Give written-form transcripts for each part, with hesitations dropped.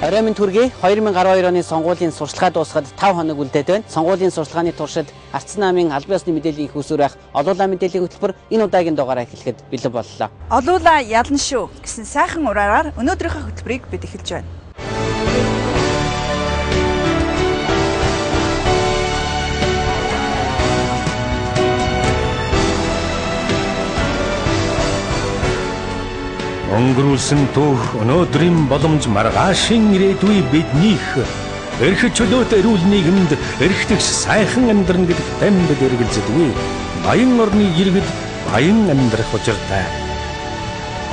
Орой минь төргий 2012 оны сонгуулийн сурчлагаа дуусгаад 5 хоног үлдээд байна. Сонгуулийн сурчлагын туршид Ардсан намын албан ёсны мэдээллийн их усүр байх олуулаа мэдээллийн хөтөлбөр энэ удаагийн дугаараа эхлэхэд бэлэн боллоо. Олуулаа ялна шүү гэсэн сайхан ураараар өнөөдрийнхөө хөтөлбөрийг бид эхэлж байна. Өнгөрүүлсэн түүх өнөөдрийн боломж маргаашийн ирээдүй биднийх эрх чөлөөт эрүүл нийгэмд эрхтгч сайхан амьдрна гэдэг тамбид эргэлзэдгүй баян орны иргэд баян амьдрах учиртай.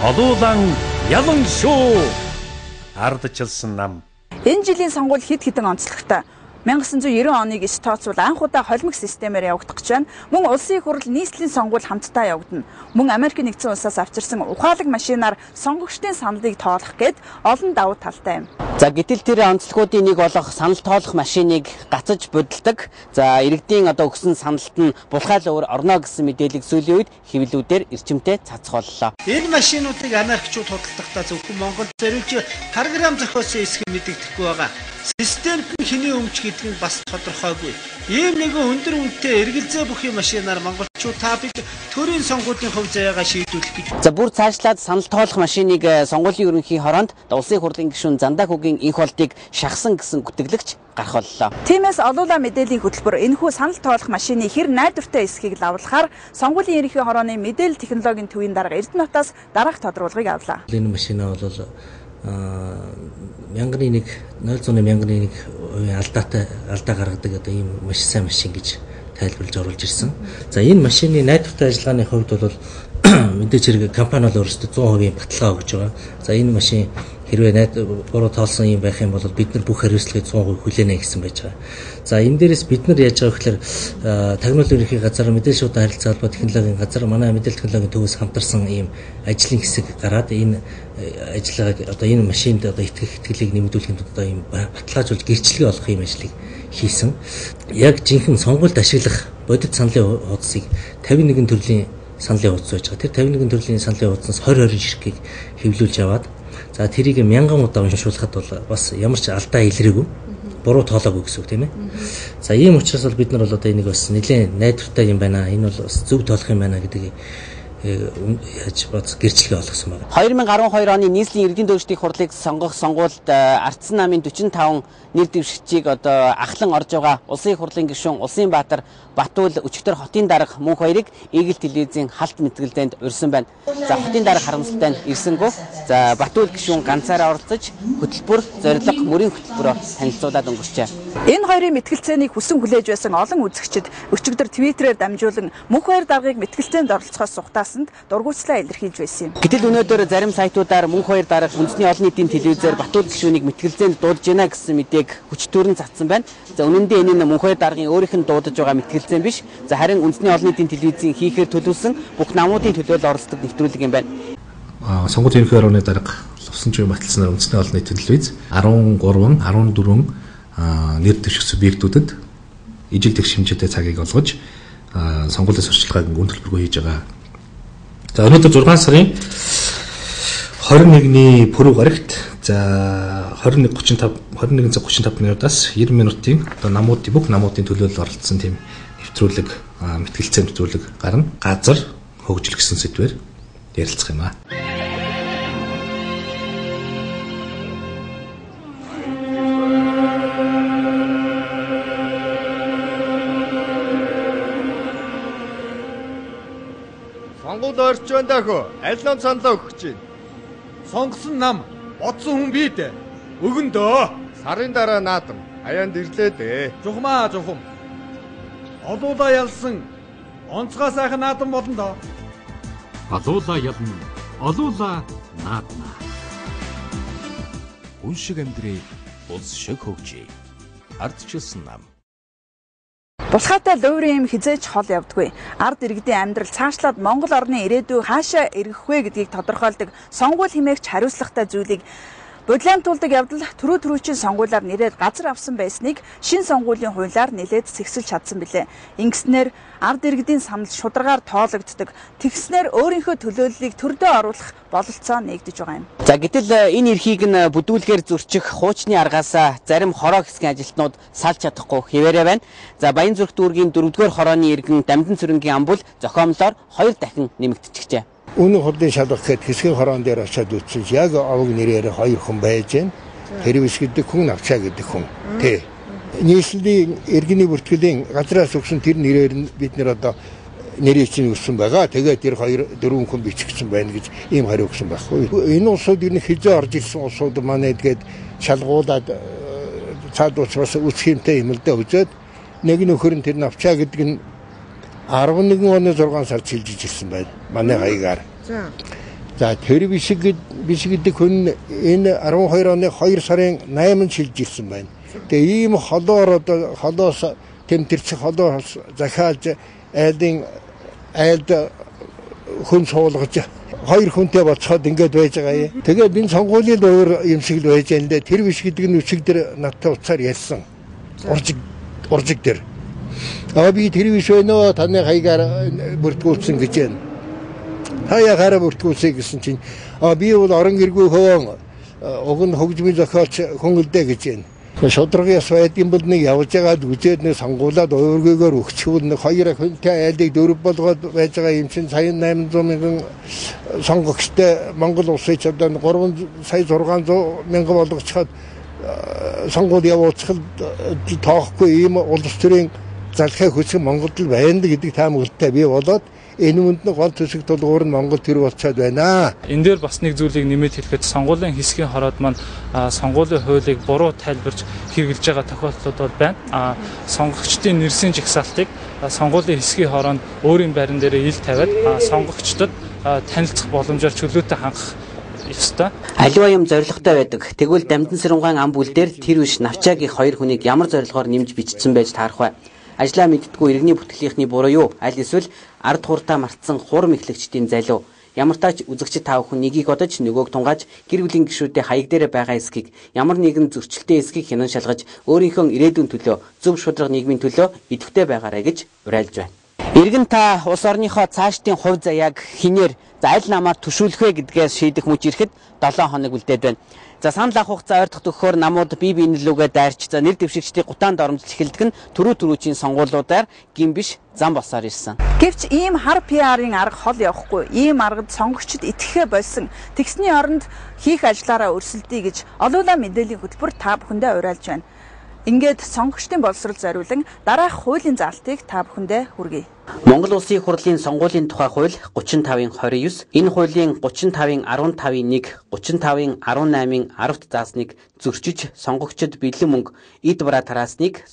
Олуулан ялан шүү. Ардчилсан нам. Энэ жилийн сонгуул хэд хэдэн онцлогтой. 1990 оныг иш тооцвол анх удаа холимог системээр явагдах гэж байна. Мөн улсын их хурл нийслэлийн сонгуул хамтдаа явагдана. Мөн Америк нэгдсэн улсаас авчирсан ухаалаг машинаар сонгогчдын саналыг тоолох гээд олон давуу талтай юм. За гэтэл тэр онцлогуудын нэг болох санал тоолох машиныг гацаж будалдаг. За иргэдийн өгсөн саналт нь булхаал өөр орно гэсэн мэдээлэл сүүлийн үед хэвлэлүүдээр эрчимтэй цацхоллоо. Энэ машинуудыг анархичууд худалдахдаа зөвхөн Монгол зориулж програм зохиосон эсэх мэдэгдэхгүй байгаа. Системд нь хэний өмч гэдэг нь бас тодорхойгүй. Ийм нэгэн өндөр үнэтэй эргэлзээ бүхий машинаар монголчууд та бид төрийн сонгуулийн хувь заяагаа шийдвэрлэх гэж. За бүр цаашлаад санал тоолох машиныг сонгуулийн ерөнхий хороонд улсын хурлын гишүүн Зандаа Хүүгийн инх болдыг шахсан гэсэн гүтгэлэгч гарах боллоо. Тиймээс олуулаа мэдээллийн хөтөлбөр энэхүү санал тоолох машины хэр найдвартай эсхийг лавлахаар сонгуулийн ерөнхий хорооны мэдээлэл технологийн төвийн дарга Эрдэнэтээс дараах тодорхойлгыг авлаа. Энэ машина бол 1001 алдаа гаргадаг ийм маш сайн машин гэж тайлбарлаж оруулж ирсэн. За энэ машины найдвартай ажиллагааны хувьд бол мэдээж хэрэг компани бол өөрөөсөө 100% баталгаа өгж байгаа. За энэ машин хэрвээ буруу тоолсон юм байх юм бол бид нар бүх хариуцлагыг 100% хүлээнэ гэсэн байж байгаа. За энэ дээрээс бид нар яаж байгаа гэхээр тагнуулын ерөнхий газар мэдээлэл шуудан харилцаа холбоо технологийн газар манай мэдээлэл технологийн төвөөс хамтарсан ийм ажлын хэсэг гараад энэ ажиллагааг энэ машинд итгэлийг нэмэгдүүлэхэд ийм баталгаажуулж гэрчлэгээ олох ийм ажлыг хийсэн. Яг жинхэнэ сонгуульд ашиглах бодит саналын хуудсыг 51 төрлийн саналын хуудас байж байгаа. Тэр 51 төрлийн саналын хуудаснаас 20 ширхгийг хэвлүүлж аваад за тэрийг 1000 удаа уншуулхад бол бас ямар ч алдаа илрээгүй буруу тоолоогүй гэсэн үг тийм ээ. За ийм учраас бол бид нар бол энийг бас нэлээд найдвартай юм байна. Энэ бол бас зөв тоолох юм байна гэдгийг яаж бац гэрчлэгээ олгосон байна. 2012 оны нийслэлийн иргэдийн дэвшдийн хурлыг сонгох сонгуульд Ардсан намын 45 нэр дэвшигчийг ахлан орж байгаа улсын их хурлын гишүүн Улсын Баатар Батуул өчигдөр хотын дарга мөнх хоёрыг Игэл телевизийн халт мэтгэлдээнд урьсан байна. За хотын дарга харамсалтай нь ирсэнгүү. За Батуул гишүүн ганцаараа оролцож хөтөлбөр зорилго мөрийн хөтөлбөрөөр танилцуулаад өнгөрчээ. Энэ хоёрын мэтгэлцээнийг хүсэн хүлээж байсан олон үзэгчид өчигдөр твиттерээр дамжуулан мөнх хоёр даргыг мэтгэлцээнд оролцохоос сухтаасанд дургуутслаа илэрхийлж байсан юм. Гэтэл өнөөдөр зарим сайтуудаар мөнх хоёр дарга үндэсний олон нийтийн телевизээр Батуул гишүүнийг мэтгэлцээнд дуудаж гинэ гэсэн мэдээг хүчтүүрэн цацсан байна. За үнэн дээр энэ мөнх хоёр даргын өөрийнх нь дуудаж байгаа мэтгэлцээ биш. За харин үндэсний олон нийтийн телевизийн хийхээр төлөвлөсөн бүх намуудын төлөөлөл оролцдог нэвтрүүлэг юм байна. Сонгуулийн ерөнхий хорооны дарга Лувсанчийн баталснаар үндэсний олон нийтийн телевиз 14 нэр дэвших субъектүүдэд ижил дэх хэмжээтэй цагийг олгож сонгуулийн сурчлагыг гүн төлбөргүй хийж байгаа. За өнөөдөр 6 сарын 21-ний пүрэв гарагт за 21 цаг 35 минутаас 90 минутын бүх намуудын төлөөлөл оролцсон тийм нэвтрүүлэг мэтгэлцээ нэвтрүүлэг гарна. Газар хөгжил гэсэн сэдвээр ярилцах юм аа. Сонгуул орж байна даа. Аль нам саналаа өгөх чинь. Сонгосон нам бодсон хүн бий дээ. Өгөндөө. Сарын дараа наадам аяанд ирлээ дээ. Жухмаа жухам. Олуулаа ялсан онцгой сайхан наадам болно доо. Олуулаа ялна. Олуулаа наадна. Хүн шиг амьдрий, улс шиг хөгжий. Ардчилсан нам. Булхаатай луурын юм хизээч хол явдаггүй. Ард иргэдийн амьдрал цаашлаад Монгол орны ирээдүй хаашаа эргэх вэ гэдгийг тодорхойлдог сонгуул хэмээгч хариуцлагатай зүйлийг бодлоомтуулдаг явдал түрүүчийн сонгуулиар нэрээд газар авсан байсныг шин сонгуулийн хуулиар нэлээд зэгсэлж чадсан билээ. Ингэснээр ард иргэдийн санал шударгаар тоологддог. Тэгснээр өөрийнхөө төлөөллийг төрдөө оруулах бололцоо нэгдэж байгаа юм. За гэтэл энэ эрхийг нь бүдүүлгээр зөрчих хуучны аргаас зарим хороо хэсгийн ажилтнууд салж чадахгүй хэвээрээ байна. За Баянзүрх дүүргийн 4-р хорооны иргэн Дамжин цэрэнгийн амбул зохиомлоор 2 дахин нэмэгдчихжээ. Үнэн хурдын шалгах гэхэд хэсгийн хороон дээр очиад үзсэн яг овог нэрээр 2 хүн байж байна. Тэрвиш гэдэг хүн, Навчаа гэдэг хүн. Тэ. Нийслэлийн иргэний бүртгэлийн газраас өгсөн тэр нэрээр нь бид нэр одоо нэрийг чинь өгсөн байгаа. Тэгээд тэр 2-4 хүн бичигдсэн байна гэж ийм хариу өгсөн байхгүй. Энэ улсууд ер нь хизээ орж ирсэн улсууд манай тэгээд шалгуулад цаад уучраас үсхимтэй юм л да үзээд нэг нөхөр нь тэр Навчаа гэдэг нь 11 оны 6 сард шилжиж ирсэн байна. Манай хаягаар. За тэр биш гэдэг хүн энэ 12 оны 2 сарын 8-нд шилжиж ирсэн байна. Тэгээ ийм холоор одоо холоос тэмтэрч холоос захиалж айлд хүн суулгаж 2 хүнтэй болцоход ингэж байж байгаа юм. Тэгээд энэ сонгуулийн өөр юм шиг л байж энэ тэр биш гэдэг нь өчигдөр надтай уцаар ярьсан. Уржиг дээр. Би тэр биш өнөө таны хаягаар бүртгүүлсэн гэж байна. Хаягаар бүртгүүлсэн гэсэн чинь би бол орон гэргүй хөөн уг нь хөгжмийн зохиолч хөнгөлдөө гэж байна. Шударгаас байдгийн бол нэг явж байгаад үзээд нэг сонгуулаад өөргөөгөр өгчвөл нэг 2 хүнтэй айлыг 4 болгоод байж байгаа юм чинь сая 800 мянган сонгогчтой Монгол улсын ч одоо 3 сая 600 мянган болгочиход сонгуул явуулчихад тоохгүй ийм улс төрийн залхай хүсэг Монголд л байна гэдэг таамаглалтай би болоод энэ үнд нь гол төсөв тулгуур нь Монгол төр болчиход байна. Энэ дээр бас нэг зүйлийг нэмээд хэлэхэд сонгуулийн хэсгийн хороод маань сонгуулийн хуулийг буруу тайлбарж хэрэгжилж байгаа тохиолдлууд бол байна. Сонгогчдын нэрсийн жагсаалтыг сонгуулийн хэсгийн хороонд өөрийн байран дээр ил тавиад сонгогчдод танилцах боломжоор чөлөөтэй хангах ёстой. Аливаа юм зоригтой байдаг. Тэгвэл Дамжин цэрэнгийн амбул дээр тэр биш Навчаагийн 2 хүнийг ямар зорилгоор нэмж бичсэн байж таарах вэ? Ажлаа мэддэггүй иргэний бүтээлийнхний буруу юу? Аль эсвэл ард хууртаа мартсан хурам эхлэгчдийн залуу. Ямар тач үзэгчд тав хүн нэгийг одож нөгөөг тунгааж гэр бүлийн гишүүдээ хаяг дээр байгаа эсхийг ямар нэгэн зөрчилтэй эсхийг хянан шалгаж өөрийнхөө ирээдүйн төлөө зөв шударга нийгмийн төлөө идэвхтэй байгаарай гэж уриалж байна. Иргэн та улс орныхоо цаашдын хувь заяаг хинээр аль намаар төшүүлэх вэ гэдгээс шийдэх мөч ирэхэд 7 хоног үлдээд байна. За санал авах хугацаа ойртох төгөхөөр намууд бие биенлүүгээ дайрч за нэр дэвшигчдийн гутаанд оромжлж эхэлдэг нь түрүүчийн сонгуулиудаар гин биш зам босоор ирсэн. Гэвч ийм хар PR-ын арга хол явахгүй. Ийм аргад сонгогчд итгэхээ болсон. Тэгсний оронд хийх ажлаараа өрсөлдөе гэж олуулаа мэдээллийн хөтөлбөр та бүхэндээ уриалж байна. Ингээд сонгогчдын боловсрол зориулан дараах хуулийн заалтыг та бүхэндээ хүргэе. Монгол Улсын хурлын сонгуулийн тухай хууль 35-ын 29, энэ хуулийн 35-ын 15-ын 1, 35-ын 18-ын 10-т заасныг зөрчиж сонгогчдод бэлэн мөнгө эд бараа тараасныг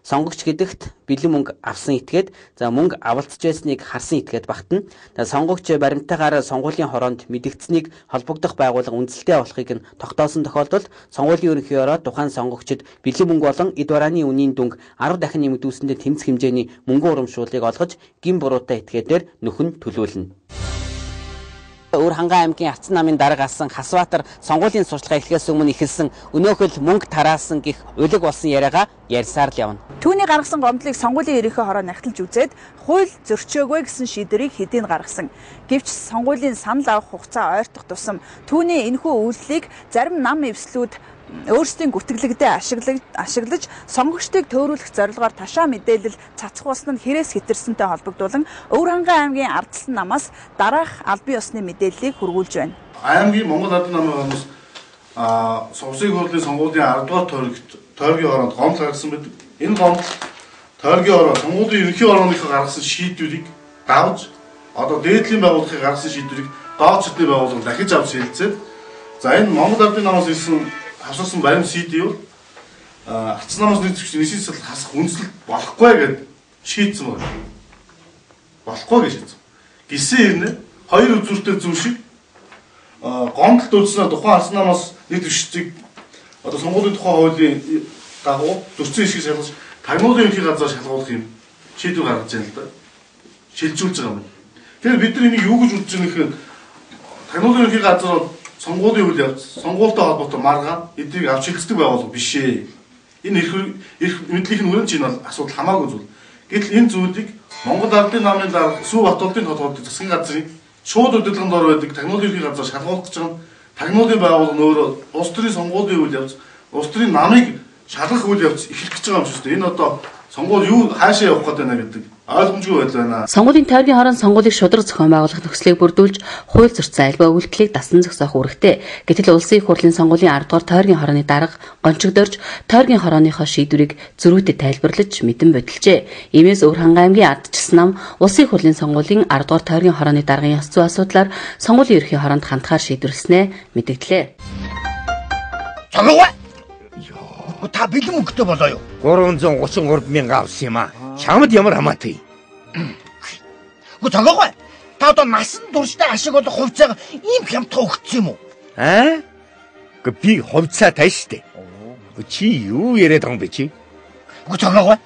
сонгогч гэдэгт бэлэн мөнгө авсан этгээд за мөнгө авалцж байсныг харсан этгээд багтана. Сонгогч баримтаагаар сонгуулийн хороонд мэдэгдсэнийг холбогдох байгууллага үнэлэлтэй болохыг нь тогтоосон тохиолдолд сонгуулийн ерөнхий ороо тухайн сонгогчд бэлэн мөнгө болон эд барааны үнийн дүнг 10 дахин нэмэгдүүлсэндээ тэмцэх хэмжээний мөнгөн урамшууллыг олгож гин буруутай этгээдээр нөхөн төлөөлнө. Өөр Ханган аймгийн Арцан намын дарга асан Хасбаатар сонгуулийн сурталчилгаа эхлэхээс өмнө ихэлсэн өнөөхөл мөнгө тараасан гих улиг болсон яриагаа ярьсаар л явна. Түүний гаргасан гомдлыг сонгуулийн ерөнхий хороо нягтлж үзээд хууль зөрчөөгүй гэсэн шийдвэрийг хэдийн гаргасан. Гэвч сонгуулийн санал авах хугацаа ойртох тусам түүний энэхүү үйлдэлийг зарим нам эвслүүд өөрсдийн гүтгэлэгдээ ашиглаж сонгогчдыг төөрүүлэх зорилгоор ташаа мэдээлэл цацх болсон нь хэрээс хэтэрсэнтэй холбогдуулан Өвөр Ханган аймгийн Ардсан намаас дараах албан ёсны мэдээллийг хүргүүлж байна. Аймгийн Монгол Ардсан намын хүмүүс Улсын хурлын сонгуулийн 10 дугаар тойргийн ороонд гомдол гаргасан байдаг. Энэ гомдол тойргийн ороо сонгуулийн ерөнхий орооныхоо гаргасан шийдвэрийг давж одоо дээдлийн байгууллагын гаргасан шийдвэрийг дооцолтны байгууллага дахиж авч хэлцээд за энэ Монгол Ардсан намаас ирсэн хавсарсан баримт CD бол Арцан намаас нийслэл хасах үндэслэл болохгүй гэд шийдсэн байна. Болохгүй гэж шийдсэн. Гисэн ирнэ хоёр үзүүртэй зүйл шиг гомдолт үзснээр тухайн Арцан намаас нийт дэвшигчдийг одоо сонгуулийн тухай хуулийн дагуу зөрчсөн хэсгийг шалгаж тагнуулын ерөнхий газар шалгуулах юм шийдвэр гаргаж байна л да. Шилжүүлж байгаа юм. Тэгэхээр бид нар энийг юу гэж үзэж байгаа нөхөр тагнуулын ерөнхий газар сонгуулийн үйл явц, сонгуультай холбоотой маргаан эднийг авч хэлцдэг байгууллага биш ээ. Энэ эрх мэдлийнх нь өрөөнд чинь бол асуудал хамаагүй зүйл. Гэтэл энэ зүйлийг Монгол Ардын намын дарга Сүв Батболтын толгойд засгийн газрын шууд удирдлагын дор байдаг тагнуулын ерхий газар шалгуулах гэж байгаа. Тагнуулын байгууллага өөрөө улс төрийн сонгуулийн үйл явц, улс төрийн намыг шалгах үйл явц эхлэх гэж байгаа юм шүү дээ. Энэ одоо сонгуул юу хаашаа явах гээд байна гэдэг ойлгомжгүй байдал байна. Сонгуулийн тойргийн хооронд сонгуулийг шударга зохион байгуулах нөхцөлийг бүрдүүлж, хууль зөрчсөн альбаа үйлдэлийг дасан зогсоох үүрэгтэй. Гэтэл улсын их хурлын сонгуулийн 10 дугаар тойргийн хорооны дарга гончигдорж, тойргийн хорооныхоо шийдвэрийг зөрүүтэй тайлбарлаж мэдэн бодолжээ. Иймээс Өвөрхангай аймгийн ардчилсан нам улсын их хурлын сонгуулийн 10 дугаар тойргийн хорооны даргын ёс зүйн асуудлаар сонгуулийн ерхий хоронд хандхаар шийдвэрлэснээ мэдэгдлээ. Та бэлэн мөнгөтэй болоо юу? 333 мянга авсан юм аа. Чамд ямар хамаатай? Гү цагаагүй. Та одоо насан турштай ашиг болох хувьцаага ийм хямдхан өгсөн юм уу? Гү би хувьцаа тай штэ. Гү чи юу яриад байгаа юм бэ чи? Гү цагаагүй.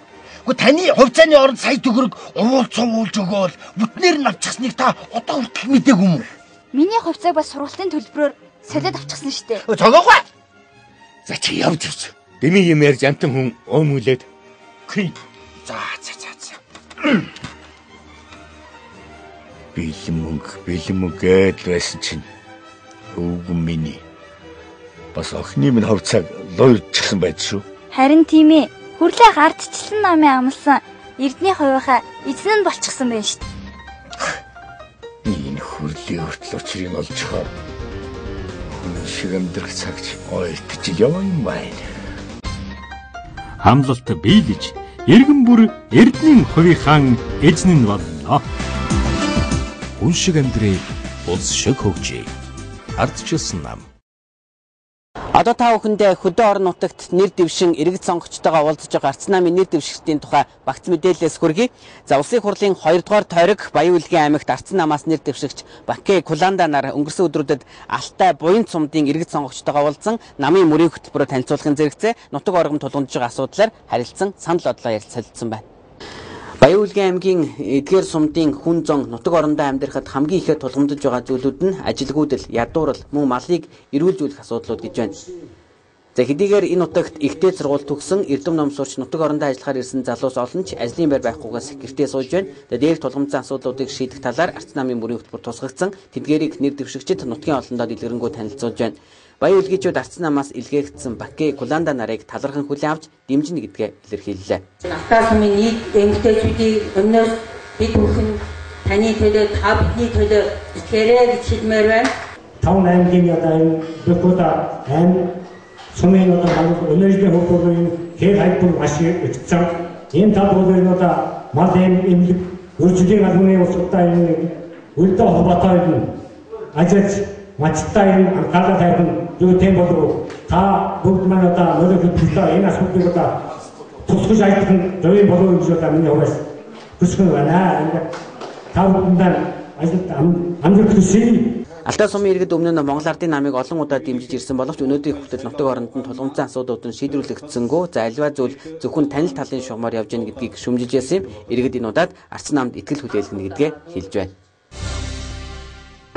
Гү таны хувьцааны оронд сая төгрөг уулж өгөөл бүтнээр нь авчихсныг та одоо хүртэл мэдээгүй юм уу? Миний хувьцааг бас сургуулийн төлбөрөөр солиод авчихсан штэ. Гү цагаагүй. За чи явж явж. Дэмий юм ярьж амтан хүн өмүүлээд. За. Бэлэн мөнгө гээд байсан чинь өвгөн миний бас охины минь хувьцааг луйдчихсан байд шүү. Харин тийм ээ. Хүрлээ ардчилсан намын амлсан Эрдний хувийнхаа эзэн нь болчихсон байна шүү дээ. Энэ хүрлийн хүртэл учрыг олжхоор хүн шиг амьдрах цагч ойлтж яваа юм байна. Хамлалт биелж, эргэн бүр Эрдэнийн хувийнхаа эзэн нь болно. Хүн шиг амьдрий, улс шиг хөгжий. Ардчилсан нам. Одоо та бүхэндээ хөдөө орон нутагт нэр дэвшин иргэд сонгогчтойгоо уулзж байгаа Арц намын нэр дэвшигчдийн тухай багц мэдээлэлээс хүргэе. За улсын хурлын 2 дугаар тойрог Баян-Улгийн аймагт Арц намаас нэр дэвшигч Бакэ Куланда нар өнгөрсөн өдрүүдэд Алтай буян цумдын иргэд сонгогчтойгоо уулзсан намын мөрийн хөтөлбөрөөр танилцуулгын зэрэгцээ нутаг оргон тулгамдж байгаа асуудлаар харилцсан санал бодлоо ярилцсан байна. Баян-Улгийн аймгийн эдгээр сумдын хүн зон нутаг орондоо амьдрахад хамгийн ихэд тулгамдж байгаа зүйлүүд нь ажилгүйдэл, ядуурл, мөн малыг эрүүлжүүлэх асуудлууд гэж байна. За хэдийгээр энэ нутагт ихтэй сургууль төгсөн эрдэм ном сурч нутаг орондоо ажиллахаар ирсэн залуус олон ч ажлын байр байхгүйгээс гэртээ сууж байна. Дээрх тулгамдсан асуудлуудыг шийдэх талаар Арц намын мөрийн хөтөлбөр тусгагдсан. Тэдгээрийг нэр дэвшигчид нутгийн олондоо дэлгэрэнгүй танилцуулж байна. Баян-Улгичүүд Арц намаас илгээгдсэн Бакэ Куланда нарыг талархан хүлээн авч дэмжинэ гэдгээ илэрхийллээ. Автаа сумын нийт эмэгтэйчүүдийн өмнөөс бид бүхэн таны төлөө та бидний төлөө итгээрэй гэж хэлмээр байна. 5 аймгийн одоо энэ Бэкода аймаг сумын одоо өнөөдрийн хөгжлийн хэр хайпун маш өгцөн. Энэ тал болон одоо мал эмнэлэг үйлчлэгийн албаны усудаа энэ үлдээ холбоотой ажиж мачтай анхаарал тавьсан юу тийм болов та бүгд маань одоо мөрөг хөтлөө энэ асуудлыг одоо тусгаж ажиллах зөв болов гэж одоо миний хувьд хүсэж байна. Та бүхэнд ажилд амжилт хүсье. Алтай сумын иргэд өмнө нь Монгол Ардын намыг олон удаа дэмжиж ирсэн боловч өнөөдрийн хүртэл нутаг оронд нь тулгамдсан асуудлууд нь шийдвэрлэгдсэнгүй. За альва зүйл зөвхөн танил талын шугамар явж гэнэ гэдгийг шүмжилж яасан юм. Иргэд энэ удаад Арц намд итгэл хүлээлгэнэ гэдгээ хэлж байна.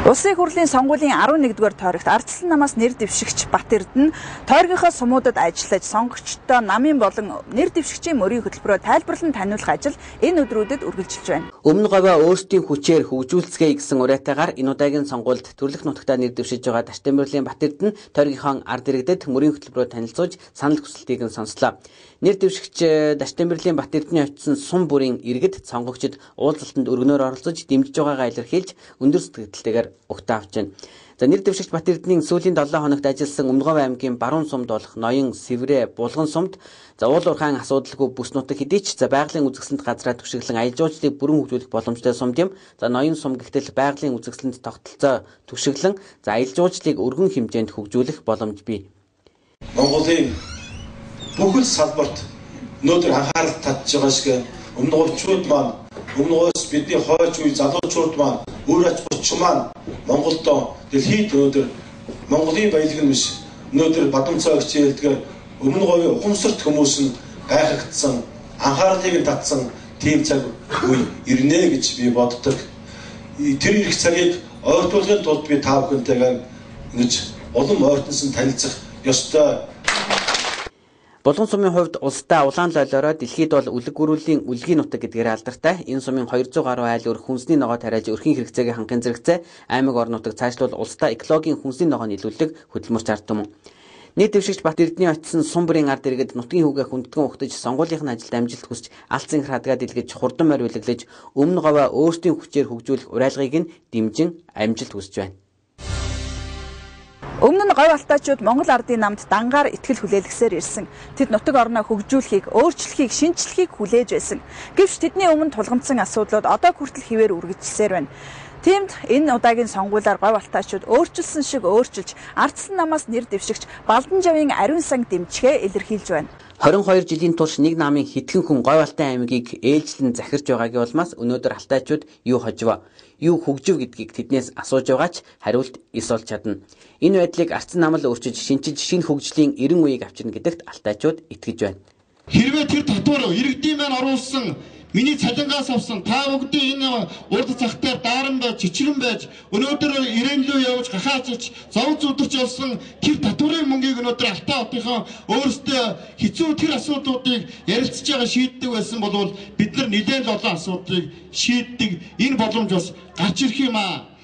Улсын хурлын сонгуулийн 11-р тойрогт ардчилсан намаас нэр дэвшигч Бат Эрдэнэ тойргийнхоо сумуудад ажиллаж сонгогчдоо намын болон нэр дэвшигчийн мөрийн хөтөлбөрөөр тайлбарлан таниулах ажил энэ өдрүүдэд үргэлжилж байна. Өмнө говьо өөрсдийн хүчээр хөгжүүлцгээе гэсэн уриатайгаар энэ удаагийн сонгуульд төрлөх нутагтаа нэр дэвшиж байгаа Таштамбирлын Бат Эрдэнэ тойргийнхоо ард иргэдэд мөрийн хөтөлбөрөөр танилцуулж санал хүсэлтийг нь сонслоо. Нэр дэвшигч Таштамбирлын Бат Эрдэнэ очсон сум бүрийн иргэд сонгогчид уулзалтанд өргөнөөр оролцож дэмжиж байгаагаа илэрхийлж өндөр сэтгэлтэйгээр өгтөө авч байна. За нэр дэвшигч Бат Эрдэнийн сүүлийн 7 хоногт ажилласан Өмнөговь аймгийн баруун сумд болох Ноён, Сэврэ, Булган сумд за уул уурхайн асуудалгүй бүс нутаг хэдий ч за байгалийн үзэсгэлэнт газраа түшиглэн аялал жуулчлалыг бүрэн хөгжүүлэх боломжтой сумд юм. За Ноён сум гэтэл байгалийн үзэсгэлэнт тогтолцоо түшиглэн за аялал жуулчлалыг өргөн хэмжээнд хөгжүүлэх боломж бий. Монголын бүхэл салбарт өнөөдөр анхаарал татж байгаа шиг өмнөговчууд маань өмнөөс бидний хойч үе залуучууд маань өөр ач холбогч маань Монголд дэлхийд өнөөдөр Монголын баялагын биш өнөөдөр бадамцаа хичээлдгээр өмнө говийн ухамсарт хүмүүс нь гайхагдсан анхаарлыг татсан тийм цаг үе ирнэ гэж би боддог. Тэр ирэх цагийг ойртуулахын тулд би та бүхэнтэйгээр ингэж улам ойртонсон танилцах ёстой. Булган сумын хувьд улсдаа улаан лойлороо дэлхийд бол үлэг гөрүүлийн үлгийн нутаг гэдгээр алдартай. Энэ сумын 200 гаруй айл өөр хүнсний ногоо тариаж өрхийн хэрэгцээг хангахын зэрэгцээ аймаг орон нутаг цаашлуул улсдаа экологийн хүнсний ногоо нийлүүлэх хөдөлмөрч ард түмэн. Нийт дэвшигч Бат Эрдэнэ очсон сум бүрийн ард иргэд нутгийн хүүгээ хүндэтгэн ухтаж сонгуулийнхын ажилд амжилт хүсч алсын храдгаа дэлгэж хурдан морь үлэглэж өмнө говаа өөрсдийн хүчээр хөгжүүлэх уриалгыг нь дэмжин амжилт хүсэж байна. Өмнө нь говь алтаачууд Монгол ардын намд дангаар итгэл хүлээлгсээр ирсэн. Тэд нутаг орноо хөгжүүлэхийг, өөрчлөхийг, шинчлэхийг хүлээж байсан. Гэвч тэдний өмнө тулгамдсан асуудлууд одоо хүртэл хിവэр үргэлжилсээр байна. Тиймд энэ удаагийн сонгуулиар говь алтаачууд өөрчилсөн шиг өөрчилж, ардсан намаас нэр дэвшигч Балдан жавын ариун сан дэмжихээ илэрхийлж байна. 22 жилийн турш нэг намын хитгэн хүн говь алтай аймгийг ээлжлэн захирч байгаагийн улмаас өнөөдөр алтаачууд юу хожив, юу хөгжив гэдгийг тэднээс асууж байгаач хариулт эс олж чадна. Энэ байдлыг ардсан нам л өөрчилж, шинчилж, шинэ хөгжлийн 90 үеийг авчирна гэдэгт алтаачууд итгэж байна. Хэрвээ тэр татвар иргэдийн маань оруулсан миний цалингаас авсан та бүгдийн энэ урд цагтаар дааран байж, чичрэн байж, өнөөдөр ирээнлүү явж гахаажиж, зов зүдэрч явсан тэр татварын мөнгийг өнөөдөр Алтай хотынхоо өөрсдөө хэцүү тэр асуудлуудыг ярилцж байгаа шийддэг байсан бол бид нар нэлээд олон асуудлыг шийддэг энэ боломж бас гарч ирэх юм аа.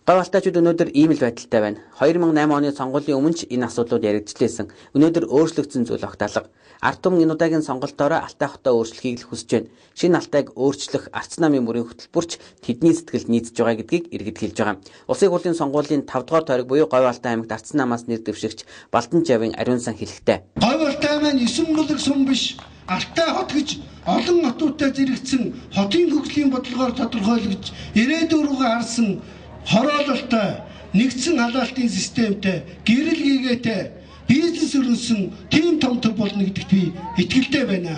Говь алтаачууд өнөөдөр ийм л байдалтай байна. 2008 оны сонгуулийн өмнө ч энэ асуудлууд яригдчихлээсэн. Өнөөдөр өөрчлөгдсөн зүйл огт алга. Ард түмэн энэ удаагийн сонголтоороо Алтай хотоо өөрчлөхийг л хүсэж байна. Шинэ Алтайг өөрчлөх ардсан намын мөрийн хөтөлбөрч тэдний сэтгэл нийцж байгаа гэдгийг иргэд хэлж байгаа. Улсын хурлын сонгуулийн 5 дугаар тойрог буюу Говь Алтай аймагт ардсан намаас нэр дэвшигч Балдан жавын ариун сан хэлэхдээ. Говь Алтай маань 9 мөлөг сум биш. Алтай хот гэж олон хотуудтай зэрэгцэн хотын хөгжлийн бодлогоор тодорхойлогдож ирээдүйн рүүгээ харсан хороололтой нэгдсэн халаалтын системтэй гэрэл гээгээтэй бизнес өрнөсөн тийм том төв болно гэдэгт би итгэлтэй байна.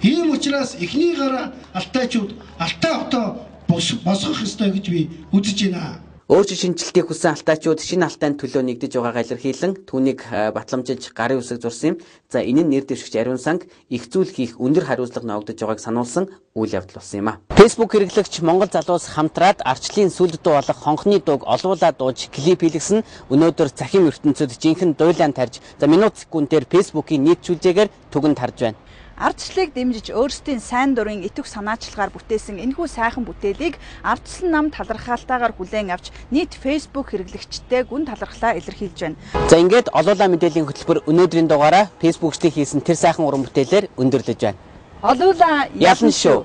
Ийм учраас эхний гараа алтайчууд Алтай хотоо босгох ёстой гэж би үзэж байна. Өөрчлөлт шинжилтийг хүссэн алтаачууд шинэ Алтайн төлөө нэгдэж байгаагаа илэрхийлэн түүнийг батламжиж гарын үсэг зурсан юм. За энэ нь нэр дэвшигч ариун санг их зүйл хийх өндөр хариуцлага ногдож байгааг сануулсан үйл явдал болсон юм а. Facebook хэрэглэгч Монгол залуус хамтраад арчлын сүлд дуу болох хонхны дууг олуулаад дууж клип хийлгэсэн. Өнөөдөр цахим ертөнцид жинхэнэ дуйлаан тарж минут секундээр Facebook-ийн нийтчүүлжээгээр түгэнд харж байна. Ардчлалыг дэмжиж өөрсдийн сайн дурын итвэх санаачлагаар бүтээсэн энэхүү сайхан бүтээлийг ардчлан нам талархаалтайгаар хүлээн авч нийт Facebook хэрэглэгчтэй гүн талархлаа илэрхийлж байна. За ингээд олуулаа мэдээллийн хөтөлбөр өнөөдрийн дугаараа Facebook-тэй хийсэн тэр сайхан уран бүтээлээр өндөрлөж байна. Олуулаа ялна шүү.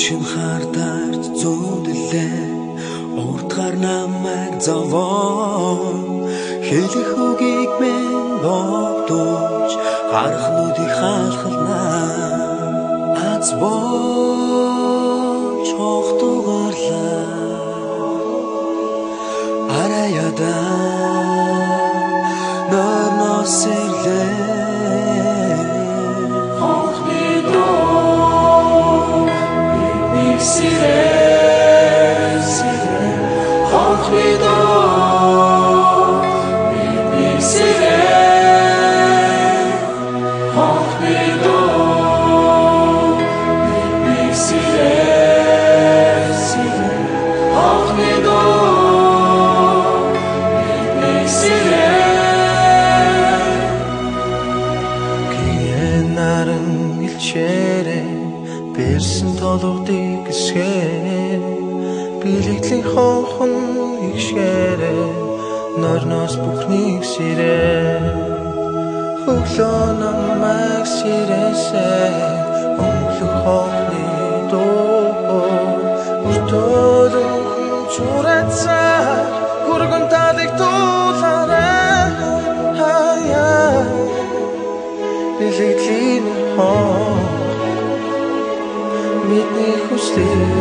Шин хардаард зүудлээ урдгаар намайг зовоо хэлэх үгийг минь богдуулж гарахнуудыг хаалхалнаа аз болж хохтугарлаа араяда норнос ирлээ толгодыг гисгээ бэлэгдлийн хонхон игшээрээ норноос бүхнийг сэрээ хөглөө намайг сэрээсээ өнгөлөх хонхны дуу өртөөлөн чурацаа хүргэн талыг дуулаарай хаяа бэлэгдлийн хон бидний хүслээ